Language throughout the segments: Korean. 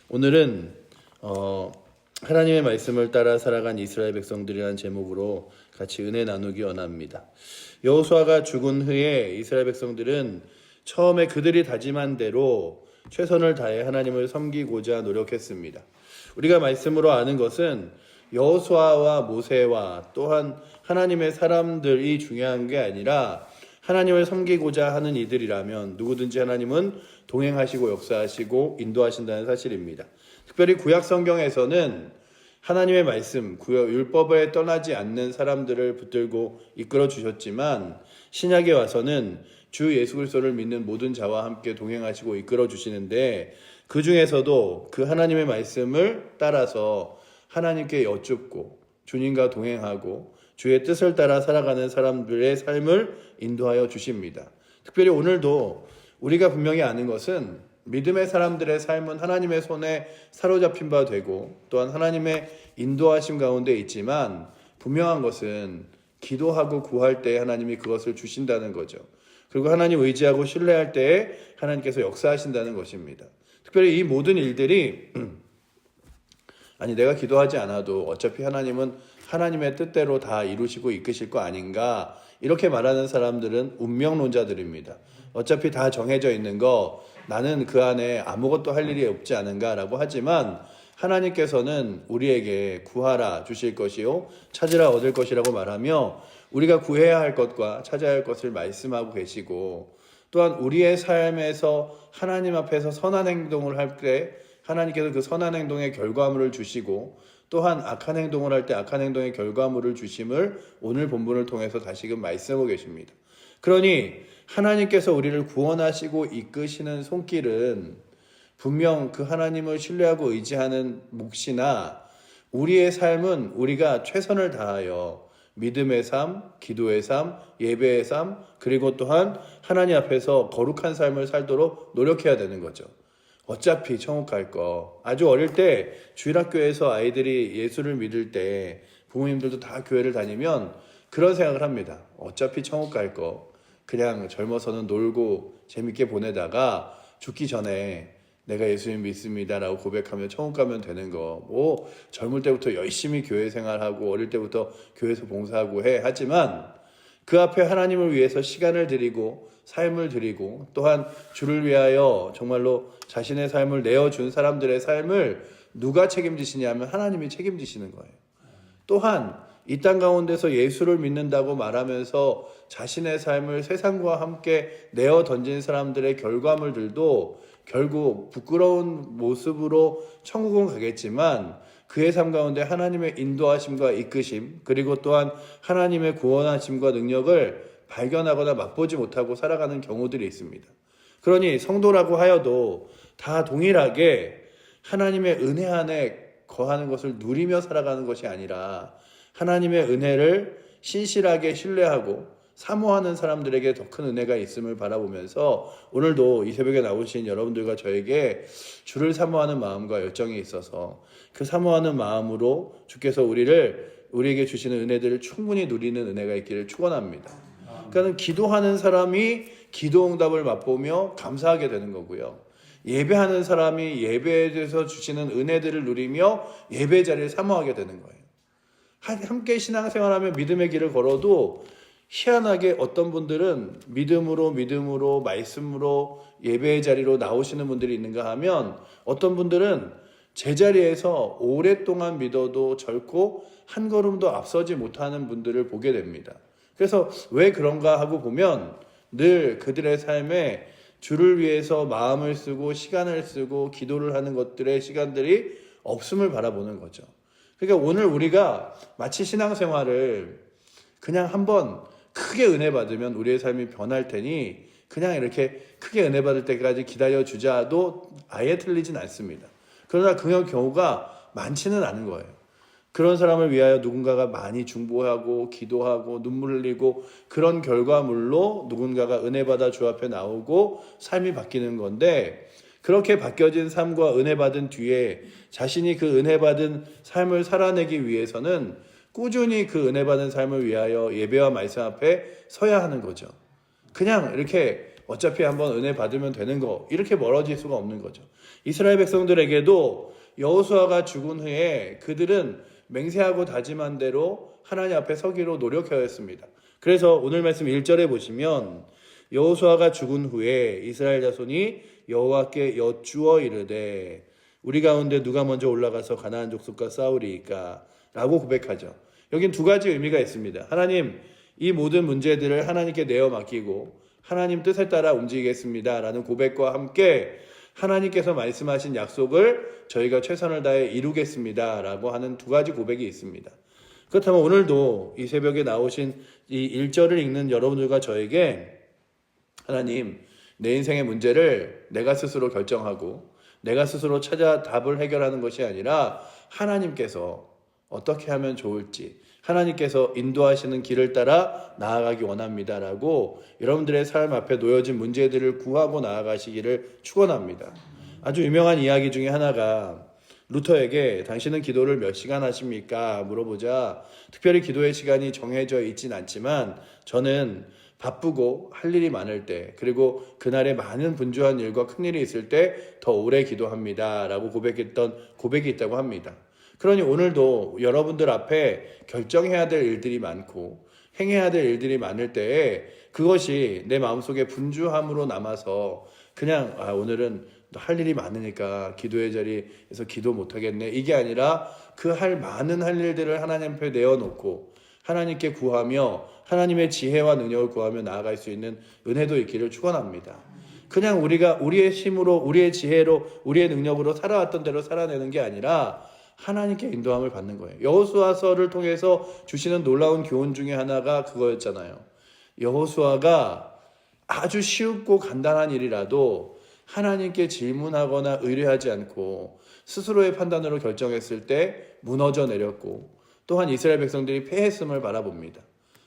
오늘은 하나님의 말씀을 따라 살아간 이스라엘 백성들이라는 제목으로 같이 은혜 나누기 원합니다. 여호수아가 죽은 후에 이스라엘 백성들은 처음에 그들이 다짐한 대로 최선을 다해 하나님을 섬기고자 노력했습니다. 우리가 말씀으로 아는 것은 여호수아와 모세와 또한 하나님의 사람들이 중요한 게 아니라 하나님을 섬기고자 하는 이들이라면 누구든지 하나님은 동행하시고 역사하시고 인도하신다는 사실입니다. 특별히 구약 성경에서는 하나님의 말씀, 율법에 떠나지 않는 사람들을 붙들고 이끌어 주셨지만 신약에 와서는 주 예수 그리스도를 믿는 모든 자와 함께 동행하시고 이끌어 주시는데 그 중에서도 그 하나님의 말씀을 따라서 하나님께 여쭙고 주님과 동행하고 주의 뜻을 따라 살아가는 사람들의 삶을 인도하여 주십니다. 특별히 오늘도 우리가 분명히 아는 것은 믿음의 사람들의 삶은 하나님의 손에 사로잡힌 바 되고 또한 하나님의 인도하심 가운데 있지만 분명한 것은 기도하고 구할 때 하나님이 그것을 주신다는 거죠. 그리고 하나님 의지하고 신뢰할 때에 하나님께서 역사하신다는 것입니다. 특별히 이 모든 일들이 아니 내가 기도하지 않아도 어차피 하나님은 하나님의 뜻대로 다 이루시고 이끄실 거 아닌가 이렇게 말하는 사람들은 운명론자들입니다. 어차피 다 정해져 있는 거 나는 그 안에 아무것도 할 일이 없지 않은가라고 하지만 하나님께서는 우리에게 구하라 주실 것이요 찾으라 얻을 것이라고 말하며 우리가 구해야 할 것과 찾아야 할 것을 말씀하고 계시고 또한 우리의 삶에서 하나님 앞에서 선한 행동을 할 때 하나님께서 그 선한 행동의 결과물을 주시고 또한 악한 행동을 할 때 악한 행동의 결과물을 주심을 오늘 본문을 통해서 다시금 말씀하고 계십니다. 그러니 하나님께서 우리를 구원하시고 이끄시는 손길은 분명 그 하나님을 신뢰하고 의지하는 몫이나 우리의 삶은 우리가 최선을 다하여 믿음의 삶, 기도의 삶, 예배의 삶, 그리고 또한 하나님 앞에서 거룩한 삶을 살도록 노력해야 되는 거죠. 어차피 천국 갈 거. 아주 어릴 때 주일학교에서 아이들이 예수를 믿을 때 부모님들도 다 교회를 다니면 그런 생각을 합니다. 어차피 천국 갈 거. 그냥 젊어서는 놀고 재밌게 보내다가 죽기 전에 내가 예수님 믿습니다라고 고백하면 천국 가면 되는 거. 뭐 젊을 때부터 열심히 교회 생활하고 어릴 때부터 교회에서 봉사하고 해. 하지만 그 앞에 하나님을 위해서 시간을 드리고 삶을 드리고 또한 주를 위하여 정말로 자신의 삶을 내어준 사람들의 삶을 누가 책임지시냐면 하나님이 책임지시는 거예요. 또한 이 땅 가운데서 예수를 믿는다고 말하면서 자신의 삶을 세상과 함께 내어 던진 사람들의 결과물들도 결국 부끄러운 모습으로 천국은 가겠지만 그의 삶 가운데 하나님의 인도하심과 이끄심 그리고 또한 하나님의 구원하심과 능력을 발견하거나 맛보지 못하고 살아가는 경우들이 있습니다. 그러니 성도라고 하여도 다 동일하게 하나님의 은혜 안에 거하는 것을 누리며 살아가는 것이 아니라 하나님의 은혜를 신실하게 신뢰하고 사모하는 사람들에게 더 큰 은혜가 있음을 바라보면서 오늘도 이 새벽에 나오신 여러분들과 저에게 주를 사모하는 마음과 열정이 있어서 그 사모하는 마음으로 주께서 우리에게 주시는 은혜들을 충분히 누리는 은혜가 있기를 축원합니다. 그러니까 기도하는 사람이 기도응답을 맛보며 감사하게 되는 거고요. 예배하는 사람이 예배에 대해서 주시는 은혜들을 누리며 예배 자리를 사모하게 되는 거예요. 함께 신앙생활하며 믿음의 길을 걸어도 희한하게 어떤 분들은 믿음으로 말씀으로 예배의 자리로 나오시는 분들이 있는가 하면 어떤 분들은 제자리에서 오랫동안 믿어도 결코 한 걸음도 앞서지 못하는 분들을 보게 됩니다. 그래서 왜 그런가 하고 보면 늘 그들의 삶에 주를 위해서 마음을 쓰고 시간을 쓰고 기도를 하는 것들의 시간들이 없음을 바라보는 거죠. 그러니까 오늘 우리가 마치 신앙생활을 그냥 한번 크게 은혜 받으면 우리의 삶이 변할 테니 그냥 이렇게 크게 은혜 받을 때까지 기다려주자도 아예 틀리진 않습니다. 그러나 그런 경우가 많지는 않은 거예요. 그런 사람을 위하여 누군가가 많이 중보하고 기도하고 눈물 흘리고 그런 결과물로 누군가가 은혜 받아 주 앞에 나오고 삶이 바뀌는 건데 그렇게 바뀌어진 삶과 은혜 받은 뒤에 자신이 그 은혜 받은 삶을 살아내기 위해서는 꾸준히 그 은혜 받은 삶을 위하여 예배와 말씀 앞에 서야 하는 거죠. 그냥 이렇게 어차피 한번 은혜 받으면 되는 거, 이렇게 멀어질 수가 없는 거죠. 이스라엘 백성들에게도 여호수아가 죽은 후에 그들은 맹세하고 다짐한 대로 하나님 앞에 서기로 노력해야 했습니다. 그래서 오늘 말씀 1절에 보시면 여호수아가 죽은 후에 이스라엘 자손이 여호와께 여쭈어 이르되 우리 가운데 누가 먼저 올라가서 가나안 족속과 싸우리이까 라고 고백하죠. 여긴 두 가지 의미가 있습니다. 하나님, 이 모든 문제들을 하나님께 내어 맡기고 하나님 뜻에 따라 움직이겠습니다 라는 고백과 함께 하나님께서 말씀하신 약속을 저희가 최선을 다해 이루겠습니다 라고 하는 두 가지 고백이 있습니다. 그렇다면 오늘도 이 새벽에 나오신 이 1절을 읽는 여러분들과 저에게 하나님, 내 인생의 문제를 내가 스스로 결정하고 내가 스스로 찾아 답을 해결하는 것이 아니라 하나님께서 어떻게 하면 좋을지 하나님께서 인도하시는 길을 따라 나아가기 원합니다라고 여러분들의 삶 앞에 놓여진 문제들을 구하고 나아가시기를 축원합니다. 아주 유명한 이야기 중에 하나가 루터에게 당신은 기도를 몇 시간 하십니까? 물어보자 특별히 기도의 시간이 정해져 있진 않지만 저는 바쁘고 할 일이 많을 때 그리고 그날에 많은 분주한 일과 큰일이 있을 때 더 오래 기도합니다 라고 고백했던 고백이 있다고 합니다. 그러니 오늘도 여러분들 앞에 결정해야 될 일들이 많고 행해야 될 일들이 많을 때에 그것이 내 마음속에 분주함으로 남아서 그냥 오늘은 할 일이 많으니까 기도의 자리에서 기도 못하겠네 이게 아니라 그 많은 할 일들을 하나님 앞에 내어놓고 하나님께 구하며 하나님의 지혜와 능력을 구하며 나아갈 수 있는 은혜도 있기를 축원합니다. 그냥 우리가 우리의 힘으로 우리의 지혜로 우리의 능력으로 살아왔던 대로 살아내는 게 아니라 하나님께 인도함을 받는 거예요. 여호수아서를 통해서 주시는 놀라운 교훈 중에 하나가 그거였잖아요. 여호수아가 아주 쉽고 간단한 일이라도 하나님께 질문하거나 의뢰하지 않고 스스로의 판단으로 결정했을 때 무너져 내렸고 또한 이스라엘 백성들이 패했음을 바라봅니다.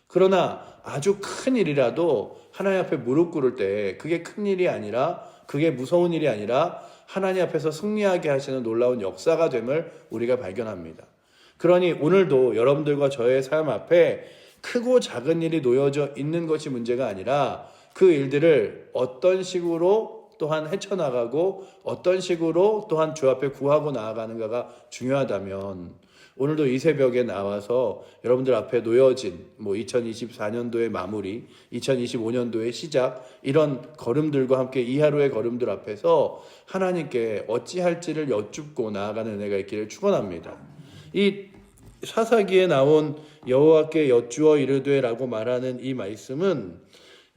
그러나 아주 큰 일이라도 하나님 앞에 무릎 꿇을 때 그게 큰 일이 아니라 그게 무서운 일이 아니라 하나님 앞에서 승리하게 하시는 놀라운 역사가 됨을 우리가 발견합니다. 그러니 오늘도 여러분들과 저의 삶 앞에 크고 작은 일이 놓여져 있는 것이 문제가 아니라 그 일들을 어떤 식으로 또한 헤쳐나가고 어떤 식으로 또한 주 앞에 구하고 나아가는가가 중요하다면 오늘도 이 새벽에 나와서 여러분들 앞에 놓여진 2024년도의 마무리, 2025년도의 시작 이런 걸음들과 함께 이 하루의 걸음들 앞에서 하나님께 어찌할지를 여쭙고 나아가는 은혜가 있기를 축원합니다. 이 사사기에 나온 여호와께 여쭈어 이르되라고 말하는 이 말씀은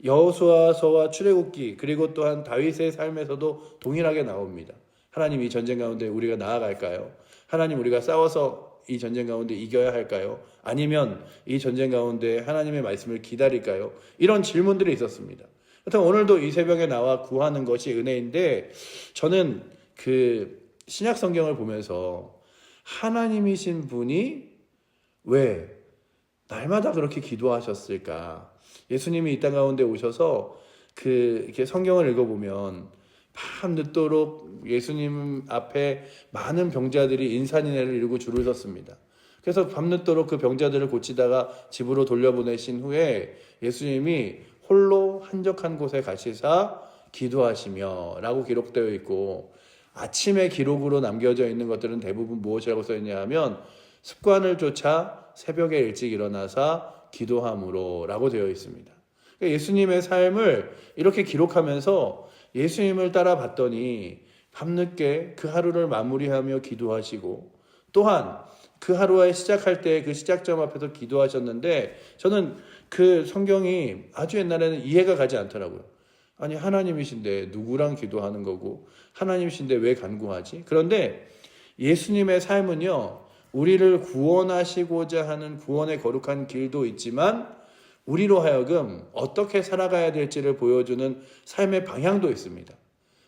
여호수아서와 출애굽기 그리고 또한 다윗의 삶에서도 동일하게 나옵니다. 하나님 이 전쟁 가운데 우리가 나아갈까요? 하나님 우리가 싸워서 이 전쟁 가운데 이겨야 할까요? 아니면 이 전쟁 가운데 하나님의 말씀을 기다릴까요? 이런 질문들이 있었습니다. 그렇다면 오늘도 이 새벽에 나와 구하는 것이 은혜인데 저는 그 신약 성경을 보면서 하나님이신 분이 왜 날마다 그렇게 기도하셨을까? 예수님이 이 땅 가운데 오셔서 이렇게 성경을 읽어보면 밤늦도록 예수님 앞에 많은 병자들이 인산인해를 이루고 줄을 섰습니다. 그래서 밤늦도록 그 병자들을 고치다가 집으로 돌려보내신 후에 예수님이 홀로 한적한 곳에 가시사 기도하시며 라고 기록되어 있고 아침에 기록으로 남겨져 있는 것들은 대부분 무엇이라고 써있냐 하면 습관을 쫓아 새벽에 일찍 일어나사 기도함으로 라고 되어 있습니다. 그러니까 예수님의 삶을 이렇게 기록하면서 예수님을 따라봤더니 밤늦게 그 하루를 마무리하며 기도하시고 또한 그 하루에 시작할 때 그 시작점 앞에서 기도하셨는데 저는 그 성경이 아주 옛날에는 이해가 가지 않더라고요. 아니 하나님이신데 누구랑 기도하는 거고 하나님이신데 왜 간구하지? 그런데 예수님의 삶은요 우리를 구원하시고자 하는 구원의 거룩한 길도 있지만 우리로 하여금 어떻게 살아가야 될지를 보여주는 삶의 방향도 있습니다.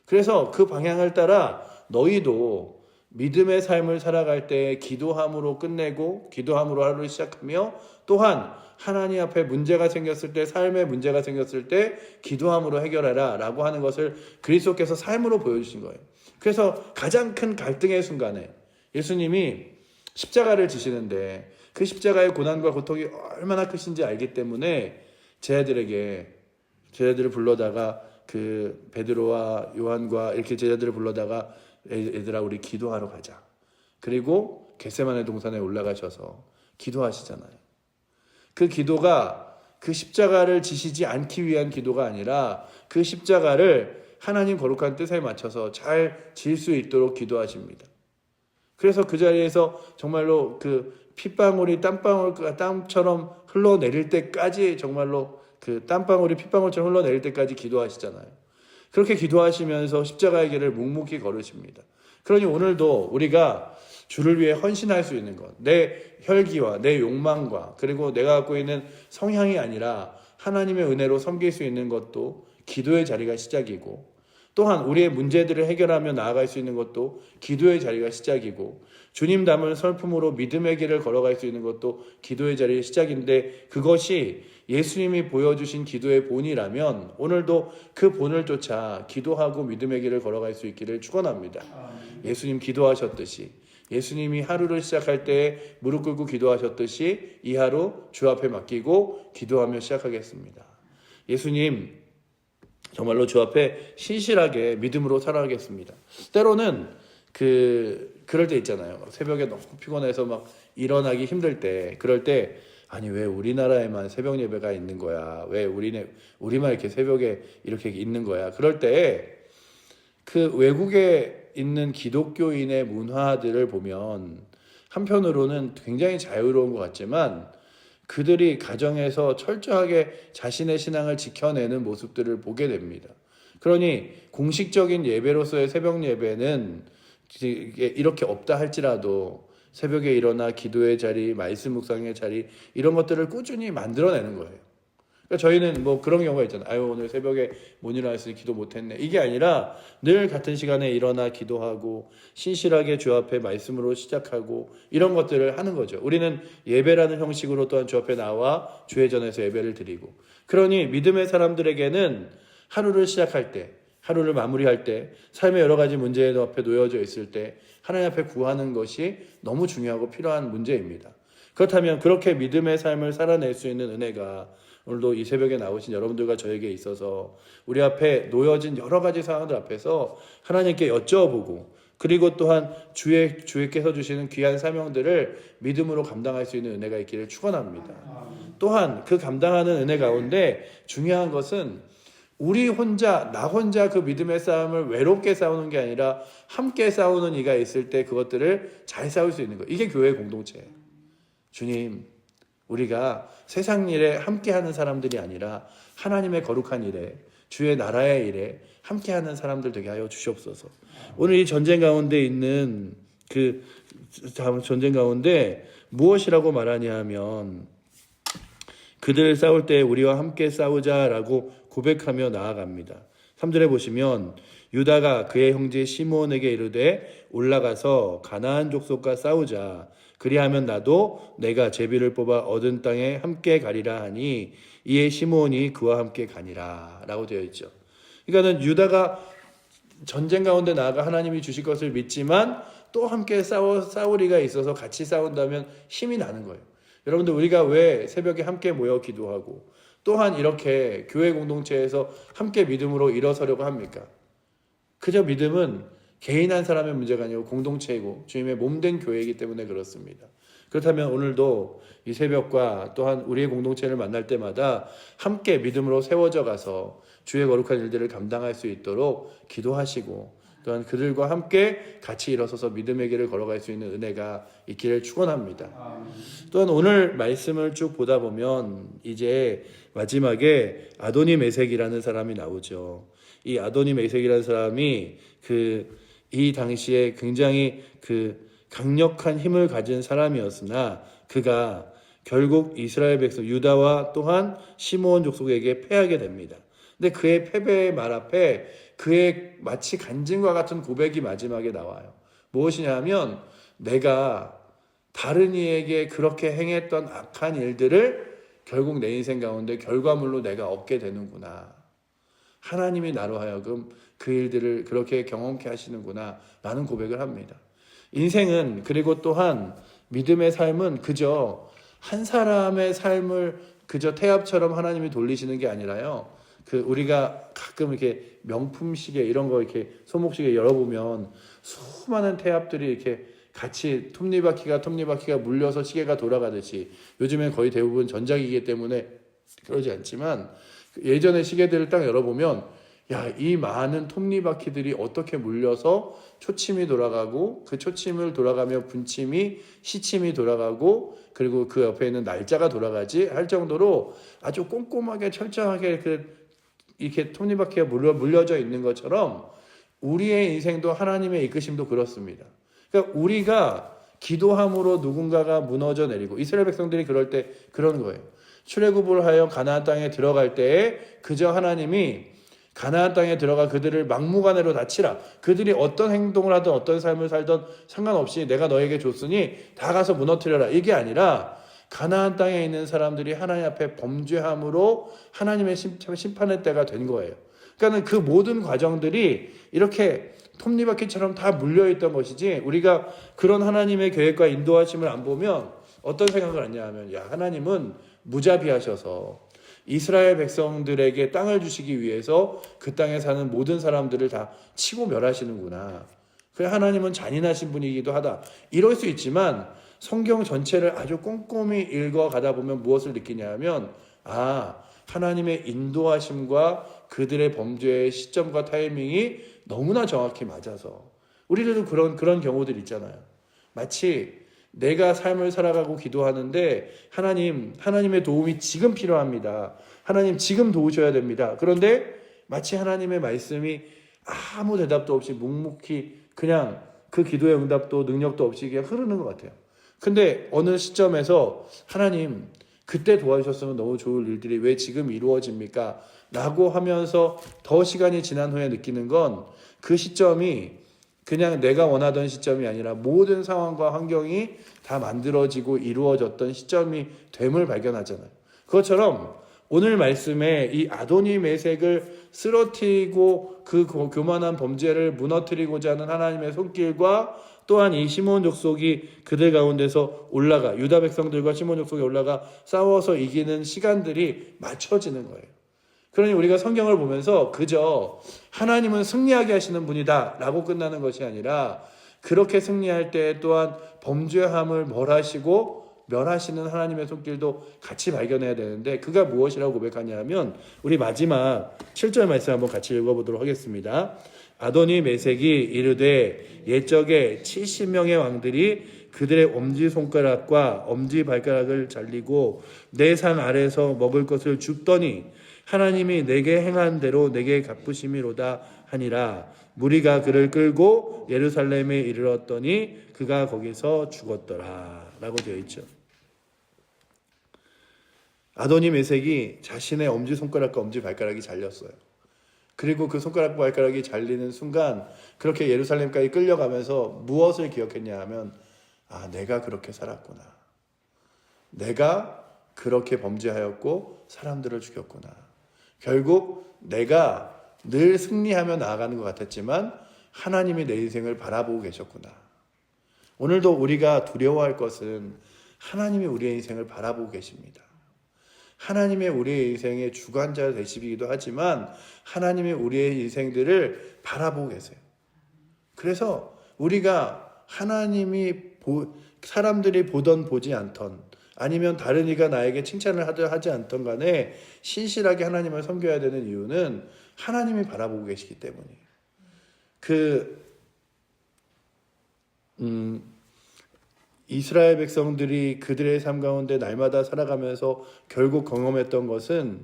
그래서 그 방향을 따라 너희도 믿음의 삶을 살아갈 때 기도함으로 끝내고 기도함으로 하루를 시작하며 또한 하나님 앞에 문제가 생겼을 때 삶에 문제가 생겼을 때 기도함으로 해결하라 라고 하는 것을 그리스도께서 삶으로 보여주신 거예요. 그래서 가장 큰 갈등의 순간에 예수님이 십자가를 지시는데 그 십자가의 고난과 고통이 얼마나 크신지 알기 때문에 제 아들을 불러다가 그 베드로와 요한과 이렇게 제자들을 불러다가 얘들아 우리 기도하러 가자. 그리고 겟세마네 동산에 올라가셔서 기도하시잖아요. 그 기도가 그 십자가를 지시지 않기 위한 기도가 아니라 그 십자가를 하나님 거룩한 뜻에 맞춰서 잘 질 수 있도록 기도하십니다. 그래서 그 자리에서 정말로 그 핏방울이 땀처럼 흘러내릴 때까지 정말로 그 땀방울이 핏방울처럼 흘러내릴 때까지 기도하시잖아요. 그렇게 기도하시면서 십자가의 길을 묵묵히 걸으십니다. 그러니 오늘도 우리가 주를 위해 헌신할 수 있는 것, 내 혈기와 내 욕망과 그리고 내가 갖고 있는 성향이 아니라 하나님의 은혜로 섬길 수 있는 것도 기도의 자리가 시작이고, 또한 우리의 문제들을 해결하며 나아갈 수 있는 것도 기도의 자리가 시작이고, 주님 닮은 설품으로 믿음의 길을 걸어갈 수 있는 것도 기도의 자리의 시작인데, 그것이 예수님이 보여주신 기도의 본이라면 오늘도 그 본을 쫓아 기도하고 믿음의 길을 걸어갈 수 있기를 축원합니다. 예수님 기도하셨듯이, 예수님이 하루를 시작할 때 무릎 꿇고 기도하셨듯이 이 하루 주 앞에 맡기고 기도하며 시작하겠습니다. 예수님 정말로 주 앞에 신실하게 믿음으로 살아가겠습니다. 때로는 그럴 때 있잖아요. 새벽에 너무 피곤해서 막 일어나기 힘들 때, 그럴 때 아니 왜 우리나라에만 새벽 예배가 있는 거야? 왜 우리만 이렇게 새벽에 이렇게 있는 거야? 그럴 때 그 외국에 있는 기독교인의 문화들을 보면 한편으로는 굉장히 자유로운 것 같지만 그들이 가정에서 철저하게 자신의 신앙을 지켜내는 모습들을 보게 됩니다. 그러니 공식적인 예배로서의 새벽 예배는 이렇게 없다 할지라도 새벽에 일어나 기도의 자리, 말씀 묵상의 자리 이런 것들을 꾸준히 만들어내는 거예요. 그러니까 저희는 뭐 그런 경우가 있잖아요. 아유 오늘 새벽에 못 일어났으니 기도 못했네. 이게 아니라 늘 같은 시간에 일어나 기도하고 신실하게 주 앞에 말씀으로 시작하고 이런 것들을 하는 거죠. 우리는 예배라는 형식으로 또한 주 앞에 나와 주의 전에서 예배를 드리고, 그러니 믿음의 사람들에게는 하루를 시작할 때, 하루를 마무리할 때, 삶의 여러 가지 문제 앞에 놓여져 있을 때 하나님 앞에 구하는 것이 너무 중요하고 필요한 문제입니다. 그렇다면 그렇게 믿음의 삶을 살아낼 수 있는 은혜가 오늘도 이 새벽에 나오신 여러분들과 저에게 있어서 우리 앞에 놓여진 여러 가지 상황들 앞에서 하나님께 여쭤보고, 그리고 또한 주께서 주시는 귀한 사명들을 믿음으로 감당할 수 있는 은혜가 있기를 축원합니다. 또한 그 감당하는 은혜 가운데 중요한 것은 나 혼자 그 믿음의 싸움을 외롭게 싸우는 게 아니라 함께 싸우는 이가 있을 때 그것들을 잘 싸울 수 있는 거예요. 이게 교회의 공동체예요. 주님, 우리가 세상 일에 함께하는 사람들이 아니라 하나님의 거룩한 일에, 주의 나라의 일에 함께하는 사람들 되게 하여 주시옵소서. 오늘 이 전쟁 가운데 있는 그 전쟁 가운데 무엇이라고 말하냐 하면 그들을 싸울 때 우리와 함께 싸우자라고 고백하며 나아갑니다. 3절에 보시면 유다가 그의 형제 시므온에게 이르되 올라가서 가나안 족속과 싸우자. 그리하면 나도 내가 제비를 뽑아 얻은 땅에 함께 가리라 하니 이에 시므온이 그와 함께 가니라 라고 되어 있죠. 그러니까는 유다가 전쟁 가운데 나아가 하나님이 주실 것을 믿지만 또 함께 싸울 이가 있어서 같이 싸운다면 힘이 나는 거예요. 여러분들, 우리가 왜 새벽에 함께 모여 기도하고 또한 이렇게 교회 공동체에서 함께 믿음으로 일어서려고 합니까? 그저 믿음은 개인 한 사람의 문제가 아니고 공동체이고 주님의 몸된 교회이기 때문에 그렇습니다. 그렇다면 오늘도 이 새벽과 또한 우리의 공동체를 만날 때마다 함께 믿음으로 세워져 가서 주의 거룩한 일들을 감당할 수 있도록 기도하시고, 또한 그들과 함께 같이 일어서서 믿음의 길을 걸어갈 수 있는 은혜가 있기를 축원합니다. 또한 오늘 말씀을 쭉 보다 보면 이제 마지막에 아도니 메섹이라는 사람이 나오죠. 이 아도니 메섹이라는 사람이 이 당시에 굉장히 강력한 힘을 가진 사람이었으나 그가 결국 이스라엘 백성 유다와 또한 시므온 족속에게 패하게 됩니다. 근데 그의 패배의 말 앞에 그의 마치 간증과 같은 고백이 마지막에 나와요. 무엇이냐 하면 내가 다른 이에게 그렇게 행했던 악한 일들을 결국 내 인생 가운데 결과물로 내가 얻게 되는구나. 하나님이 나로 하여금 그 일들을 그렇게 경험케 하시는구나 라는 고백을 합니다. 인생은, 그리고 또한 믿음의 삶은 그저 한 사람의 삶을 그저 태압처럼 하나님이 돌리시는 게 아니라요, 우리가 가끔 이렇게 명품 시계 이런 거 이렇게 손목시계 열어보면 수많은 태압들이 이렇게 같이 톱니바퀴가 물려서 시계가 돌아가듯이, 요즘엔 거의 대부분 전자기기 때문에 그러지 않지만 예전의 시계들을 딱 열어보면 이 많은 톱니바퀴들이 어떻게 물려서 초침이 돌아가고, 그 초침을 돌아가며 분침이 시침이 돌아가고, 그리고 그 옆에 있는 날짜가 돌아가지 할 정도로 아주 꼼꼼하게 철저하게 이렇게 톱니바퀴가 물려져 있는 것처럼 우리의 인생도 하나님의 이끄심도 그렇습니다. 그러니까 우리가 기도함으로 누군가가 무너져 내리고, 이스라엘 백성들이 그럴 때 그런 거예요. 출애굽을 하여 가나안 땅에 들어갈 때에 그저 하나님이 가나안 땅에 들어가 그들을 막무가내로 다 치라, 그들이 어떤 행동을 하든 어떤 삶을 살든 상관없이 내가 너에게 줬으니 다 가서 무너뜨려라, 이게 아니라 가나안 땅에 있는 사람들이 하나님 앞에 범죄함으로 하나님의 심판의 때가 된 거예요. 그러니까 그 모든 과정들이 이렇게 톱니바퀴처럼 다 물려있던 것이지, 우리가 그런 하나님의 계획과 인도하심을 안 보면 어떤 생각을 하냐 하면, 하나님은 무자비하셔서 이스라엘 백성들에게 땅을 주시기 위해서 그 땅에 사는 모든 사람들을 다 치고 멸하시는구나, 그래 하나님은 잔인하신 분이기도 하다, 이럴 수 있지만 성경 전체를 아주 꼼꼼히 읽어가다 보면 무엇을 느끼냐 하면, 하나님의 인도하심과 그들의 범죄의 시점과 타이밍이 너무나 정확히 맞아서, 우리들도 그런 경우들 있잖아요. 마치 내가 삶을 살아가고 기도하는데 하나님의 도움이 지금 필요합니다, 하나님 지금 도우셔야 됩니다. 그런데 마치 하나님의 말씀이 아무 대답도 없이 묵묵히 그냥 그 기도의 응답도 능력도 없이 그냥 흐르는 것 같아요. 근데 어느 시점에서 하나님 그때 도와주셨으면 너무 좋을 일들이 왜 지금 이루어집니까? 라고 하면서 더 시간이 지난 후에 느끼는 건, 그 시점이 그냥 내가 원하던 시점이 아니라 모든 상황과 환경이 다 만들어지고 이루어졌던 시점이 됨을 발견하잖아요. 그것처럼 오늘 말씀에 이 아도니 메섹을 쓰러뜨리고 그 교만한 범죄를 무너뜨리고자 하는 하나님의 손길과, 또한 이 시몬 족속이 그들 가운데서 올라가 유다 백성들과 시몬 족속이 올라가 싸워서 이기는 시간들이 맞춰지는 거예요. 그러니 우리가 성경을 보면서 그저 하나님은 승리하게 하시는 분이다 라고 끝나는 것이 아니라, 그렇게 승리할 때 또한 범죄함을 멸하시는 하나님의 손길도 같이 발견해야 되는데, 그가 무엇이라고 고백하냐 하면, 우리 마지막 7절 말씀 한번 같이 읽어보도록 하겠습니다. 아도니 메섹이 이르되 옛적에 70명의 왕들이 그들의 엄지손가락과 엄지발가락을 잘리고 내 상 아래서 먹을 것을 줍더니 하나님이 내게 행한 대로 내게 갚으심이로다 하니라. 무리가 그를 끌고 예루살렘에 이르렀더니 그가 거기서 죽었더라 라고 되어 있죠. 아도니 메섹이 자신의 엄지손가락과 엄지발가락이 잘렸어요. 그리고 그 손가락과 발가락이 잘리는 순간 그렇게 예루살렘까지 끌려가면서 무엇을 기억했냐 하면, 내가 그렇게 살았구나, 내가 그렇게 범죄하였고 사람들을 죽였구나, 결국 내가 늘 승리하며 나아가는 것 같았지만 하나님이 내 인생을 바라보고 계셨구나. 오늘도 우리가 두려워할 것은 하나님이 우리의 인생을 바라보고 계십니다. 하나님의 우리의 인생의 주관자 되시기도 하지만 하나님이 우리의 인생들을 바라보고 계세요. 그래서 우리가 사람들이 보던 보지 않던, 아니면 다른 이가 나에게 칭찬을 하지 않던 간에 신실하게 하나님을 섬겨야 되는 이유는 하나님이 바라보고 계시기 때문이에요. 이스라엘 백성들이 그들의 삶 가운데 날마다 살아가면서 결국 경험했던 것은,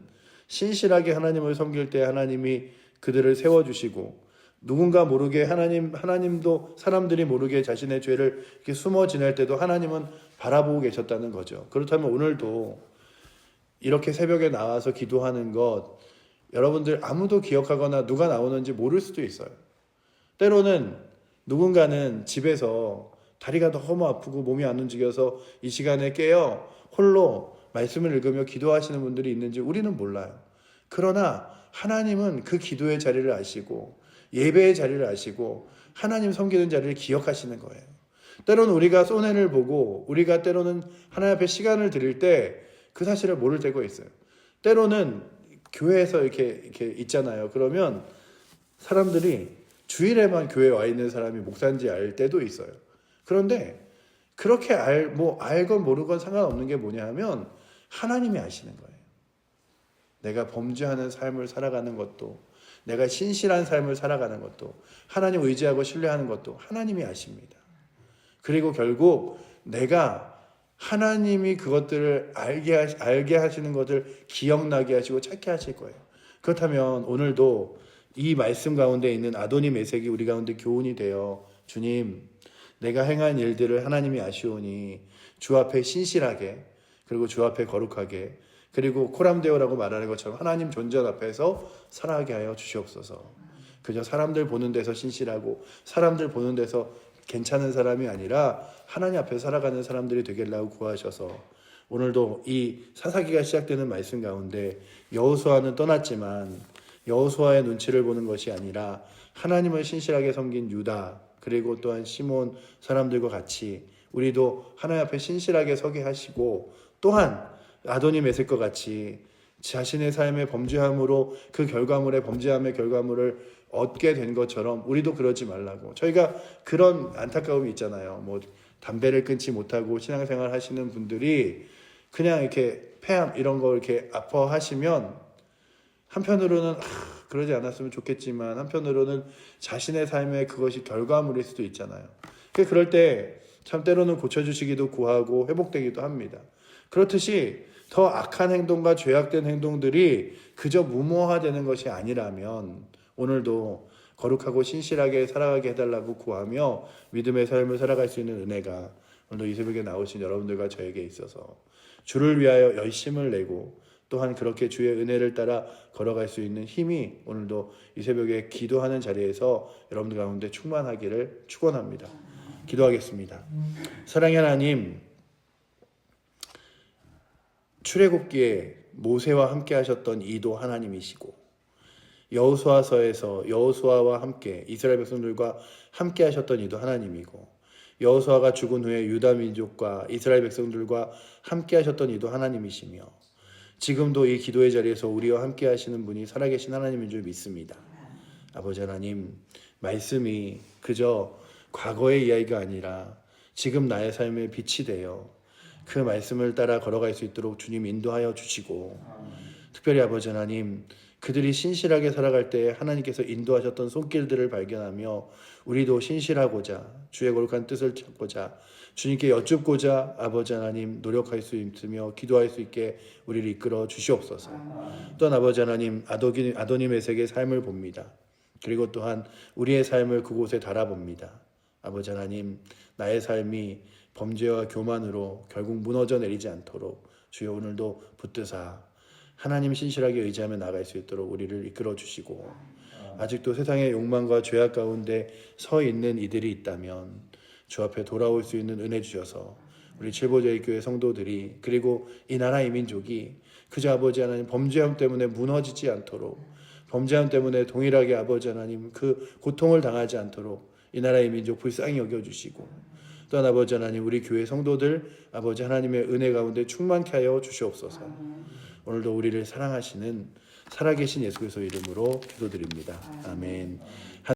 신실하게 하나님을 섬길 때 하나님이 그들을 세워주시고, 누군가 모르게 하나님도 사람들이 모르게 자신의 죄를 이렇게 숨어 지낼 때도 하나님은 바라보고 계셨다는 거죠. 그렇다면 오늘도 이렇게 새벽에 나와서 기도하는 것, 여러분들 아무도 기억하거나 누가 나오는지 모를 수도 있어요. 때로는 누군가는 집에서 다리가 너무 아프고 몸이 안 움직여서 이 시간에 깨어 홀로 말씀을 읽으며 기도하시는 분들이 있는지 우리는 몰라요. 그러나 하나님은 그 기도의 자리를 아시고 예배의 자리를 아시고 하나님 섬기는 자리를 기억하시는 거예요. 때로는 우리가 손해를 보고 우리가 때로는 하나님 앞에 시간을 드릴 때 그 사실을 모를 때가 있어요. 때로는 교회에서 이렇게 있잖아요. 그러면 사람들이 주일에만 교회에 와 있는 사람이 목사인지 알 때도 있어요. 그런데 그렇게 알건 모르건 상관없는 게 뭐냐 하면 하나님이 아시는 거예요. 내가 범죄하는 삶을 살아가는 것도, 내가 신실한 삶을 살아가는 것도, 하나님 의지하고 신뢰하는 것도 하나님이 아십니다. 그리고 결국 내가 하나님이 그것들을 알게 하시는 것을 기억나게 하시고 찾게 하실 거예요. 그렇다면 오늘도 이 말씀 가운데 있는 아도니 메섹이 우리 가운데 교훈이 되어, 주님, 내가 행한 일들을 하나님이 아시오니 주 앞에 신실하게, 그리고 주 앞에 거룩하게, 그리고 코람데오라고 말하는 것처럼 하나님 존전 앞에서 살아가게 하여 주시옵소서. 그저 사람들 보는 데서 신실하고 사람들 보는 데서 괜찮은 사람이 아니라 하나님 앞에 살아가는 사람들이 되겠라고 구하셔서, 오늘도 이 사사기가 시작되는 말씀 가운데 여호수아는 떠났지만 여호수아의 눈치를 보는 것이 아니라 하나님을 신실하게 섬긴 유다, 그리고 또한 시몬 사람들과 같이 우리도 하나님 앞에 신실하게 서게 하시고, 또한 아도니 메섹과 같이 자신의 삶의 범죄함으로 그 결과물의 범죄함의 결과물을 얻게 된 것처럼 우리도 그러지 말라고. 저희가 그런 안타까움이 있잖아요. 뭐 담배를 끊지 못하고 신앙생활 하시는 분들이 그냥 이렇게 폐암 이런 거 이렇게 아파하시면 한편으로는 그러지 않았으면 좋겠지만 한편으로는 자신의 삶에 그것이 결과물일 수도 있잖아요. 그럴 때 참 때로는 고쳐주시기도 구하고 회복되기도 합니다. 그렇듯이 더 악한 행동과 죄악된 행동들이 그저 무모화되는 것이 아니라면 오늘도 거룩하고 신실하게 살아가게 해달라고 구하며 믿음의 삶을 살아갈 수 있는 은혜가 오늘도 이 새벽에 나오신 여러분들과 저에게 있어서 주를 위하여 열심을 내고 또한 그렇게 주의 은혜를 따라 걸어갈 수 있는 힘이 오늘도 이 새벽에 기도하는 자리에서 여러분들 가운데 충만하기를 축원합니다. 기도하겠습니다. 사랑의 하나님, 출애굽기에 모세와 함께 하셨던 이도 하나님이시고 여호수아서에서 여호수아와 함께 이스라엘 백성들과 함께 하셨던 이도 하나님이고 여호수아가 죽은 후에 유다 민족과 이스라엘 백성들과 함께 하셨던 이도 하나님이시며 지금도 이 기도의 자리에서 우리와 함께 하시는 분이 살아계신 하나님인 줄 믿습니다. 아버지 하나님, 말씀이 그저 과거의 이야기가 아니라 지금 나의 삶에 빛이 되어 그 말씀을 따라 걸어갈 수 있도록 주님 인도하여 주시고, 특별히 아버지 하나님, 그들이 신실하게 살아갈 때 하나님께서 인도하셨던 손길들을 발견하며 우리도 신실하고자 주의 거룩한 뜻을 찾고자 주님께 여쭙고자 아버지 하나님 노력할 수 있으며 기도할 수 있게 우리를 이끌어 주시옵소서. 또한 아버지 하나님, 아도니 메섹의 삶을 봅니다. 그리고 또한 우리의 삶을 그곳에 달아봅니다. 아버지 하나님, 나의 삶이 범죄와 교만으로 결국 무너져 내리지 않도록 주여 오늘도 붙드사 하나님 신실하게 의지하며 나아갈 수 있도록 우리를 이끌어 주시고, 아직도 세상의 욕망과 죄악 가운데 서 있는 이들이 있다면 주 앞에 돌아올 수 있는 은혜 주셔서 우리 칠보제일교회 성도들이, 그리고 이 나라 이 민족이 그저 아버지 하나님 범죄함 때문에 무너지지 않도록, 범죄함 때문에 동일하게 아버지 하나님 그 고통을 당하지 않도록 이 나라의 민족 불쌍히 여겨주시고, 또한 아버지 하나님 우리 교회 성도들 아버지 하나님의 은혜 가운데 충만케 하여 주시옵소서. 오늘도 우리를 사랑하시는 살아계신 예수 그리스도 이름으로 기도드립니다. 아멘.